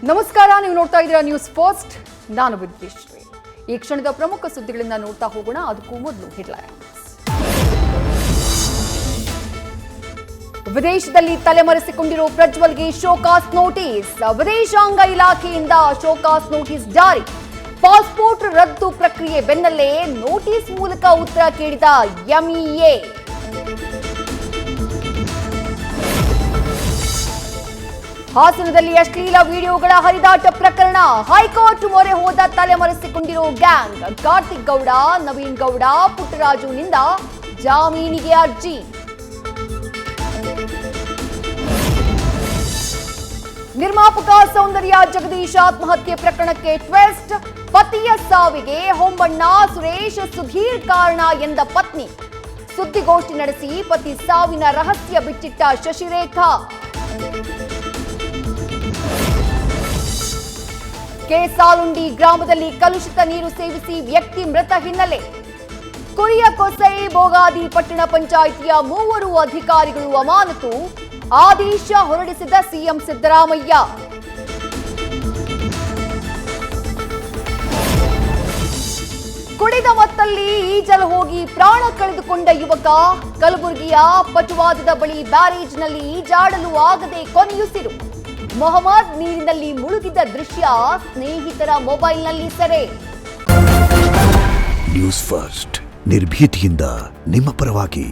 ನಮಸ್ಕಾರ, ನೀವು ನೋಡ್ತಾ ಇದ್ದೀರಾ ನ್ಯೂಸ್ ಫಸ್ಟ್. ನಾನು ವಿದ್ಯೇಶ್ವರಿ. ಈ ಕ್ಷಣದ ಪ್ರಮುಖ ಸುದ್ದಿಗಳಿಂದ ನೋಡ್ತಾ ಹೋಗೋಣ. ಅದಕ್ಕೂ ಮೊದಲು ಹೆಡ್ಲೈನ್ಸ್. ವಿದೇಶದಲ್ಲಿ ತಲೆಮರೆಸಿಕೊಂಡಿರೋ ಪ್ರಜ್ವಲ್ಗೆ ಶೋಕಾಸ್ ನೋಟಿಸ್. ವಿದೇಶಾಂಗ ಇಲಾಖೆಯಿಂದ ಶೋಕಾಸ್ ನೋಟಿಸ್ ಜಾರಿ. ಪಾಸ್ಪೋರ್ಟ್ ರದ್ದು ಪ್ರಕ್ರಿಯೆ ಬೆನ್ನಲ್ಲೇ ನೋಟಿಸ್ ಮೂಲಕ ಉತ್ತರ ಕೇಳಿದ ಎಂಇಎ. ಹಾಸನದಲ್ಲಿ ಅಶ್ಲೀಲ ವಿಡಿಯೋಗಳ ಹರಿದಾಟ ಪ್ರಕರಣ. ಹೈಕೋರ್ಟ್ ಮೊರೆ ಹೋದ ತಲೆಮರೆಸಿಕೊಂಡಿರೋ ಗ್ಯಾಂಗ್. ಕಾರ್ತಿಕ್ ಗೌಡ, ನವೀನ್ ಗೌಡ, ಪುಟ್ಟರಾಜುನಿಂದ ಜಾಮೀನಿಗೆ ಅರ್ಜಿ. ನಿರ್ಮಾಪಕ ಸೌಂದರ್ಯ ಜಗದೀಶ್ ಆತ್ಮಹತ್ಯೆ ಪ್ರಕರಣಕ್ಕೆ ಟ್ವಿಸ್ಟ್. ಪತಿಯ ಸಾವಿಗೆ ಹೊಂಬಣ್ಣ ಸುರೇಶ್ ಸುಧೀರ್ ಕಾರಣ ಎಂದ ಪತ್ನಿ. ಸುದ್ದಿಗೋಷ್ಠಿ ನಡೆಸಿ ಪತಿ ಸಾವಿನ ರಹಸ್ಯ ಬಿಚ್ಚಿಟ್ಟ ಶಶಿರೇಖಾ. ಕೇಸಾಲುಂಡಿ ಗ್ರಾಮದಲ್ಲಿ ಕಲುಷಿತ ನೀರು ಸೇವಿಸಿ ವ್ಯಕ್ತಿ ಮೃತ ಹಿನ್ನೆಲೆ. ಕುರಿಯಕೊಸೈ ಬೋಗಾದಿ ಪಟ್ಟಣ ಪಂಚಾಯಿತಿಯ 3 ಅಧಿಕಾರಿಗಳು ಅಮಾನತು. ಆದೇಶ ಹೊರಡಿಸಿದ ಸಿಎಂ ಸಿದ್ದರಾಮಯ್ಯ. ಕುಡಿದ ಮತ್ತಲ್ಲಿ ಈಜಲು ಹೋಗಿ ಪ್ರಾಣ ಕಳೆದುಕೊಂಡ ಯುವಕ. ಕಲಬುರಗಿಯ ಪಟುವಾದದ ಬಳಿ ಬ್ಯಾರೇಜ್ನಲ್ಲಿ ಈಜಾಡಲು ಆಗದೆ ಕೊನೆಯುಸಿರು. ಮೊಹಮ್ಮದ್ ನೀರಿನಲ್ಲಿ ಮುಳುಗಿದ ದೃಶ್ಯ ಸ್ನೇಹಿತರ ಮೊಬೈಲ್ನಲ್ಲಿ ಸೆರೆ. ನ್ಯೂಸ್ ಫಸ್ಟ್, ನಿರ್ಭೀತಿಯಿಂದ ನಿಮ್ಮ ಪರವಾಗಿ.